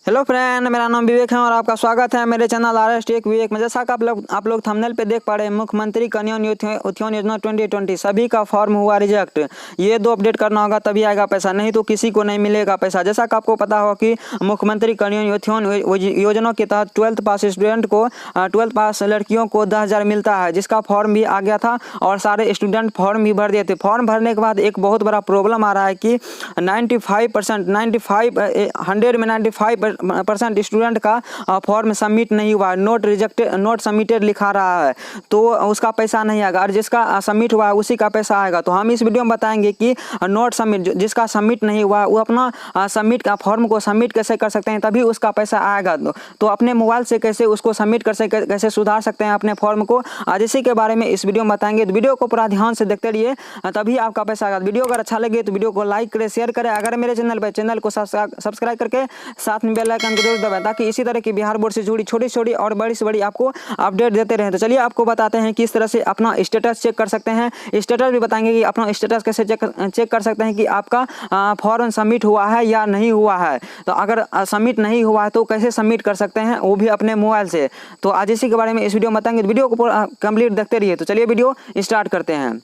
Hello friend, मेरा नाम विवेक है और आपका स्वागत है मेरे चैनल Rstechvivek में। जैसा कि आप लोग थंबनेल पे देख पा रहे हैं, मुख्यमंत्री कन्या उत्थान योजना 2020 सभी का फॉर्म हुआ रिजेक्ट। ये 2 अपडेट करना होगा तभी आएगा पैसा, नहीं तो किसी को नहीं मिलेगा पैसा। जैसा कि आपको पता होगा कि मुख्यमंत्री कन्या उत्थान योजना के तहत 12th पास स्टूडेंट को 12th पास लड़कियों को 10,000 मिलता है, जिसका फॉर्म भी आ गया था और सारे स्टूडेंट फॉर्म भी भर दिए थे। फॉर्म भरने के बाद एक बहुत बड़ा प्रॉब्लम आ रहा है कि 95% 100 में 95% स्टूडेंट का फॉर्म सबमिट नहीं हुआ है, नोट सबमिटेड लिखा रहा है, तो उसका पैसा नहीं आएगा। और जिसका सबमिट हुआ है उसी का पैसा आएगा। तो हम इस वीडियो में बताएंगे कि नोट सबमिट जिसका सबमिट नहीं हुआ वो अपना सबमिट का फॉर्म को सबमिट कैसे कर सकते हैं, तभी उसका पैसा आएगा। तो अपने मोबाइल से कैसे उसको सबमिट कर सकते, कैसे सुधार सकते हैं अपने फॉर्म को, आज इसी के बारे में इस वीडियो में बताएंगे। तो वीडियो को पूरा ध्यान से देखते रहिए, तभी आपका पैसा आएगा। वीडियो अगर अच्छा लगे तो वीडियो को लाइक करें, शेयर करें। अगर मेरे चैनल को सब्सक्राइब करके साथ में बेल आइकन को जरूर दबाएं, ताकि इसी तरह की बिहार बोर्ड से जुड़ी छोटी छोटी और बड़ी से बड़ी आपको अपडेट देते रहें। तो चलिए आपको बताते हैं किस तरह से अपना स्टेटस चेक कर सकते हैं। स्टेटस भी बताएंगे कि अपना स्टेटस कैसे चेक कर सकते हैं कि आपका फॉर्म सबमिट हुआ है या नहीं हुआ है। तो अगर सबमिट नहीं हुआ है तो कैसे सबमिट कर सकते हैं, वो भी अपने मोबाइल से। तो आज इसी के बारे में इस वीडियो में बताएंगे। वीडियो को कंप्लीट देखते रहिए। तो चलिए वीडियो स्टार्ट करते हैं।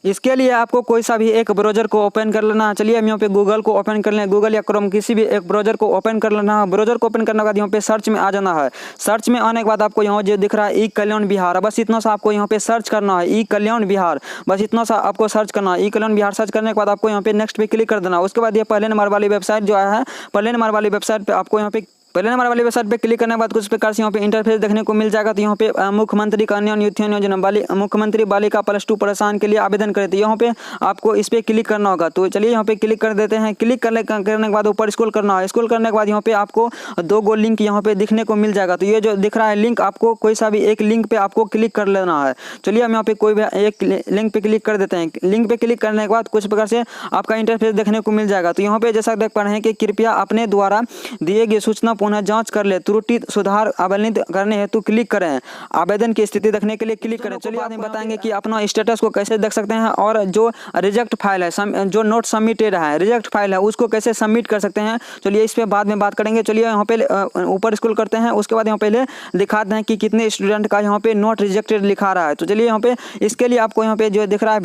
इसके लिए आपको कोई सा भी एक ब्राउज़र को ओपन कर लेना है। चलिए हम यहाँ पे गूगल को ओपन कर लें, गूगल या क्रोम किसी भी एक ब्राउज़र को ओपन कर लेना है। ब्राउज़र को ओपन करने के बाद यहाँ पे सर्च में आ जाना है। सर्च में आने के बाद आपको यहाँ जो दिख रहा है ई कल्याण बिहार, बस इतना सा आपको यहाँ पे सर्च करना है, ई कल्याण बिहार, बस इतना सा आपको सर्च करना है। ई कल्याण बिहार सर्च करने के बाद आपको यहाँ पे नेक्स्ट पे क्लिक कर देना है। उसके बाद ये पहले नंबर वाली वेबसाइट जो आया है, पहले नंबर वाली वेबसाइट पर आपको यहाँ पे वेबसाइट पे क्लिक करने के बाद कुछ प्रकार से यहाँ पे इंटरफेस देखने को मिल जाएगा। तो यहाँ पे मुख्यमंत्री कन्या उत्थान योजना मुख्यमंत्री बालिका +2 प्रोत्साहन के लिए आवेदन करें, तो यहाँ पे आपको इस पे क्लिक करना होगा। तो चलिए यहाँ पे क्लिक कर देते हैं। क्लिक करने के बाद ऊपर स्क्रॉल करना है। स्क्रॉल करने के बाद यहाँ पे आपको 2 गो लिंक यहाँ पे दिखने को मिल जाएगा। तो ये जो दिख रहा है लिंक, आपको कोई सा भी एक लिंक पे आपको क्लिक कर लेना है। चलिए हम यहाँ पे कोई भी एक लिंक पे क्लिक कर देते हैं। लिंक पे क्लिक करने के बाद कुछ प्रकार से आपका इंटरफेस देखने को मिल जाएगा। तो यहाँ पे जैसा देख पा रहे हैं कि कृपया अपने द्वारा दिए गए सूचना पुनः जांच कर ले, त्रुटि सुधार आवेदन करने हेतु क्लिक करें, आवेदन की स्थिति देखने के लिए क्लिक करें। चलिए आप बताएंगे कि अपना स्टेटस को कैसे देख सकते हैं और जो रिजेक्ट फाइल है, जो नोट सबमिटेड है, रिजेक्ट फाइल है, उसको कैसे सबमिट कर सकते हैं। चलिए इस पे बाद में बात करेंगे। चलिए यहाँ पे ऊपर स्क्रॉल करते हैं। उसके बाद यहाँ पहले दिखाते हैं कि कितने स्टूडेंट का यहाँ पे नोट रिजेक्टेड लिखा रहा है। तो चलिए यहाँ पे इसके लिए आपको यहाँ पे जो दिख रहा है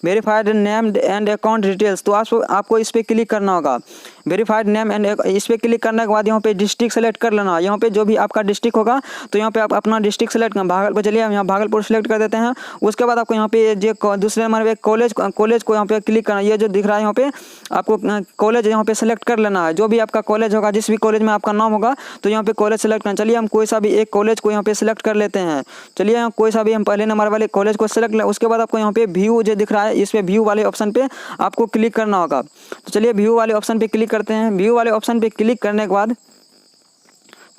verified name and account details, तो आपको इस पर क्लिक करना होगा। वेरीफाइड नेम एंड इस पर क्लिक करने के बाद यहाँ पे डिस्ट्रिक्ट सेलेक्ट कर लेना है। यहाँ पे जो भी आपका डिस्ट्रिक्ट होगा तो यहाँ पे आप अपना डिस्ट्रिक्ट सेलेक्ट कर भागलपुर, चलिए हम यहाँ भागलपुर सेलेक्ट कर देते हैं। उसके बाद आपको यहाँ पे जो दूसरे नंबर पे कॉलेज को यहाँ पे क्लिक करना है। ये जो दिख रहा है यहाँ पे आपको कॉलेज यहाँ पे सेलेक्ट कर लेना है। जो भी आपका कॉलेज होगा, जिस भी कॉलेज में आपका नाम होगा, तो यहाँ पे कॉलेज सेलेक्ट करना। चलिए हम कोई सा भी एक कॉलेज को यहाँ पे सिलेक्ट कर लेते हैं। चलिए यहाँ कोई सा भी हम पहले नंबर वाले कॉलेज को सिलेक्ट लें। उसके बाद आपको यहाँ पे व्यू जो दिख रहा है, इस पे व्यू वाले ऑप्शन पे आपको क्लिक करना होगा। तो चलिए व्यू वाले ऑप्शन पे क्लिक करते हैं। व्यू वाले ऑप्शन पे क्लिक करने के बाद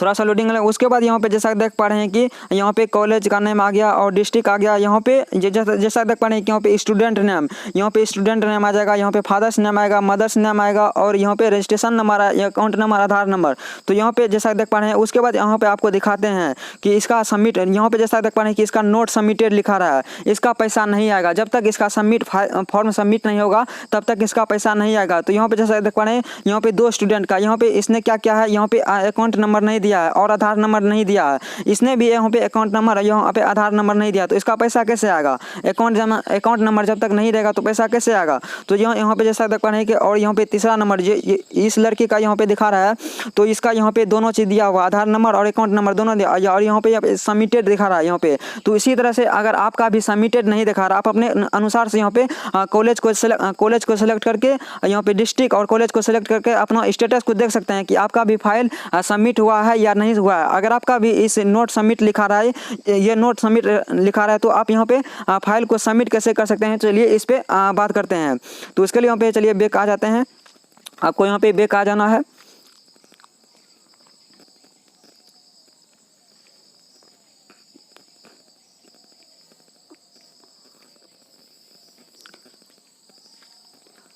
थोड़ा सा लोडिंग है। उसके बाद यहाँ पे जैसा देख पा रहे हैं कि यहाँ पे कॉलेज का नेम आ गया और डिस्ट्रिक्ट आ गया। यहाँ पे जैसा देख पा रहे हैं कि यहाँ पे स्टूडेंट नेम, यहाँ पे स्टूडेंट नेम आ जाएगा, यहाँ पे फादर्स नेम आएगा, मदर्स नेम आएगा और यहाँ पे रजिस्ट्रेशन नंबर, अकाउंट नंबर, आधार नंबर। तो यहाँ पे जैसा देख पा रहे हैं, उसके बाद यहाँ पे आपको दिखाते हैं कि इसका सबमिट, यहाँ पे जैसा देख पा रहे हैं कि इसका नोट सबमिटेड लिखा रहा है, इसका पैसा नहीं आएगा। जब तक इसका फॉर्म सबमिट नहीं होगा तब तक इसका पैसा नहीं आएगा। तो यहाँ पे जैसा देख पा रहे हैं, यहाँ पे 2 स्टूडेंट का, यहाँ पे इसने क्या क्या है, यहाँ पे अकाउंट नंबर नहीं दिया है और आधार नंबर नहीं दिया है। इसने भी यहाँ पे अकाउंट नंबर, यहाँ पे आधार नंबर नहीं दिया, तो इसका पैसा कैसे आएगा। अकाउंट नंबर जब तक नहीं रहेगा तो पैसा कैसे आएगा। तो यहाँ पे जैसा देख पा रहे हैं कि और यहाँ पे तीसरा नंबर ये इस लड़के का यहाँ पे दिखा रहा है, तो इसका यहाँ पे दोनों चीज़ दिया हुआ, आधार नंबर और अकाउंट नंबर दोनों दिया, और यहाँ पे सबमिटेड दिखा रहा है यहाँ पे। तो इसी तरह से अगर आपका भी सबमिटेड नहीं दिखा रहा, आप अपने अनुसार से यहाँ पे कॉलेज को सिलेक्ट करके, यहाँ पे डिस्ट्रिक्ट और कॉलेज को सिलेक्ट करके अपना स्टेटस को देख सकते हैं कि आपका भी फाइल सबमिट हुआ है या नहीं हुआ है। अगर आपका भी इस नोट सबमिट लिखा रहा है, ये नोट सबमिट लिखा रहा है, तो आप यहाँ पे फाइल को सबमिट कैसे कर सकते हैं। चलिए इस पे बात करते हैं। तो इसके लिए यहाँ पे चलिए बैक आ जाते हैं। आपको यहाँ पे बैक आ जाना है।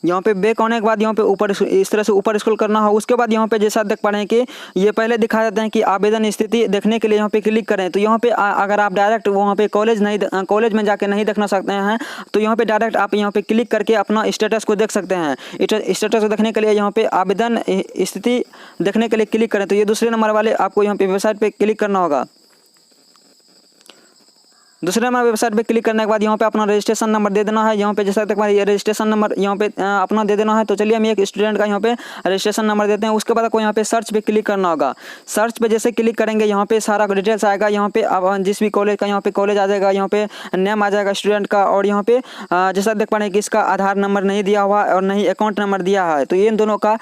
यहाँ पे बैक होने के बाद यहाँ पे ऊपर इस तरह से ऊपर स्क्रॉल करना है। उसके बाद यहाँ पे जैसा देख पा रहे हैं कि ये पहले दिखा देते हैं कि आवेदन स्थिति देखने के लिए यहाँ पे क्लिक करें। तो यहाँ पे अगर आप डायरेक्ट वहाँ पे कॉलेज में जाके नहीं देखना सकते हैं तो यहाँ पे डायरेक्ट आप यहाँ पे क्लिक करके अपना स्टेटस को देख सकते हैं। स्टेटस को देखने के लिए यहाँ पे आवेदन स्थिति देखने के लिए क्लिक करें। तो ये दूसरे नंबर वाले आपको यहाँ पे वेबसाइट पे क्लिक करना होगा। दूसरे नंबर वेबसाइट पे क्लिक करने के बाद यहाँ पे अपना रजिस्ट्रेशन नंबर दे देना है। यहाँ पे जैसा तक ये रजिस्ट्रेशन नंबर यहाँ पे अपना दे देना है। तो चलिए हम एक स्टूडेंट का यहाँ पे रजिस्ट्रेशन नंबर देते हैं। उसके बाद आपको यहाँ पे सर्च पे क्लिक करना होगा। सर्च पे जैसे क्लिक करेंगे यहाँ पे सारा डिटेल्स आएगा। यहाँ पे अब जिस भी कॉलेज का यहाँ पे कॉलेज आ जाएगा, यहाँ पे नेम आ जाएगा स्टूडेंट का, और यहाँ पे जैसा देख पा रहे हैं कि इसका आधार नंबर नहीं दिया हुआ और नहीं अकाउंट नंबर दिया है। तो ये इन दोनों का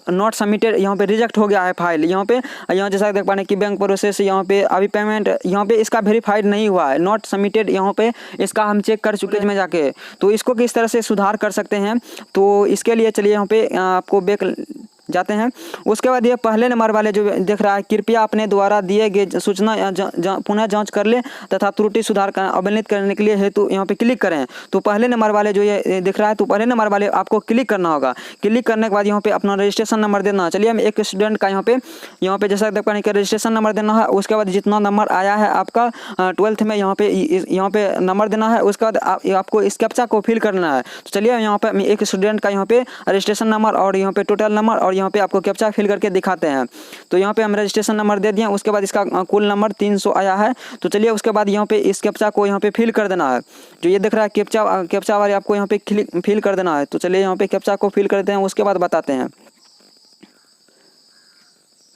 नॉट सबमिटेड यहाँ पे रिजेक्ट हो गया है फाइल। यहाँ पे जैसा देख पा रहे हैं कि बैंक प्रोसेस यहाँ पे अभी पेमेंट यहाँ पे इसका वेरीफाइड नहीं हुआ है, नॉट सबमिटेड यहाँ पे इसका हम चेक कर चुके में जाके। तो इसको किस तरह से सुधार कर सकते हैं, तो इसके लिए चलिए यहाँ पे आपको बैक जाते हैं। उसके बाद ये पहले नंबर वाले जो देख रहा है, कृपया अपने द्वारा दिए गए सूचना पुनः जांच कर ले तथा त्रुटि सुधार अवहेलित करने के लिए हेतु यहाँ पे क्लिक करें। तो पहले नंबर वाले जो ये दिख रहा है, तो पहले नंबर वाले आपको क्लिक करना होगा। क्लिक करने के बाद यहाँ पे अपना रजिस्ट्रेशन नंबर देना। चलिए हम एक स्टूडेंट का यहाँ पे जैसा देख पाएंगे रजिस्ट्रेशन नंबर देना है। उसके बाद जितना नंबर आया है आपका 12th में यहाँ पे नंबर देना है। उसके बाद आपको इस कैप्चा को फिल करना है। तो चलिए यहाँ पे एक स्टूडेंट का यहाँ पे रजिस्ट्रेशन नंबर और यहाँ पे टोटल नंबर और यहाँ पे आपको कैप्चा फिल करके दिखाते हैं। तो यहाँ पे हम रजिस्ट्रेशन नंबर दे दिए। उसके बाद इसका कुल नंबर 300 आया है। तो चलिए उसके बाद यहाँ पे इस कैप्चा को यहाँ पे फिल कर देना है। जो ये दिख रहा है कैप्चा वाले आपको यहाँ पे फिल कर देना है। तो चलिए यहाँ पे कैप्चा को फिल करते हैं, उसके बाद बताते हैं।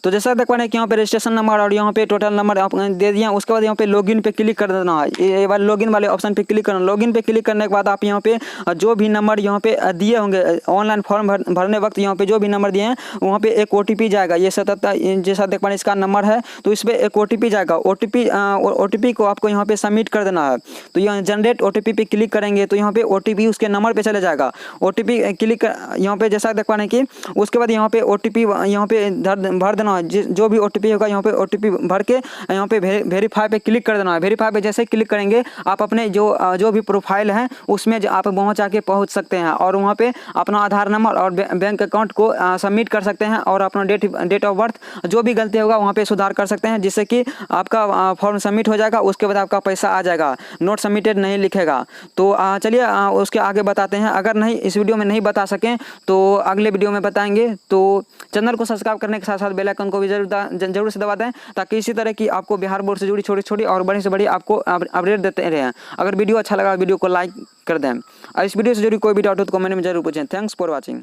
तो जैसा देख पा रहे हैं कि यहाँ पे रजिस्ट्रेशन नंबर और यहाँ पे टोटल नंबर आप दे दिए। उसके बाद यहाँ पे लॉगिन पे क्लिक कर देना है। ये वाले लॉगिन वाले ऑप्शन पे क्लिक करना। लॉगिन पे क्लिक करने के बाद आप यहाँ पे जो भी नंबर यहाँ पे दिए होंगे ऑनलाइन फॉर्म भरने वक्त, यहाँ पे जो भी नंबर दिए हैं वहाँ पे एक OTP जाएगा। ये 77 जैसा देख पा रहे हैं इसका नंबर है, तो इस पर एक OTP जाएगा। OTP को आपको यहाँ पे सबमिट कर देना है। तो यहाँ जनरेट OTP पे क्लिक करेंगे तो यहाँ पे OTP उसके नंबर पे चले जाएगा। OTP क्लिक यहाँ पे जैसा देख पा रहे हैं कि उसके बाद यहाँ पे OTP यहाँ पे भर देना। जो भी OTP होगा यहाँ पे OTP भर के यहाँ पे वेरीफाई पे क्लिक कर देना है। वेरीफाई पे जैसे क्लिक करेंगे आप अपने जो भी प्रोफाइल है उसमें आप वहाँ जाके पहुँच सकते हैं और वहाँ पे अपना आधार नंबर और बैंक अकाउंट को सबमिट कर सकते हैं और अपना डेट ऑफ बर्थ जो भी गलती होगा वहाँ पे सुधार कर सकते हैं, जिससे कि आपका फॉर्म सबमिट हो जाएगा। उसके बाद आपका पैसा आ जाएगा, नोट सबमिटेड नहीं लिखेगा। तो चलिए उसके आगे बताते हैं। अगर नहीं इस वीडियो में नहीं बता सकें तो अगले वीडियो में बताएंगे। तो चैनल को सब्सक्राइब करने के साथ साथ बेल आइकन को भी जरूर से दबा दें, ताकि इसी तरह की आपको बिहार बोर्ड से जुड़ी छोटी छोटी और बड़ी से बड़ी आपको अपडेट देते रहें। अगर वीडियो अच्छा लगा वीडियो को लाइक कर दें और इस वीडियो से जुड़ी कोई भी डाउट हो तो कमेंट में जरूर पूछें। Thanks for watching.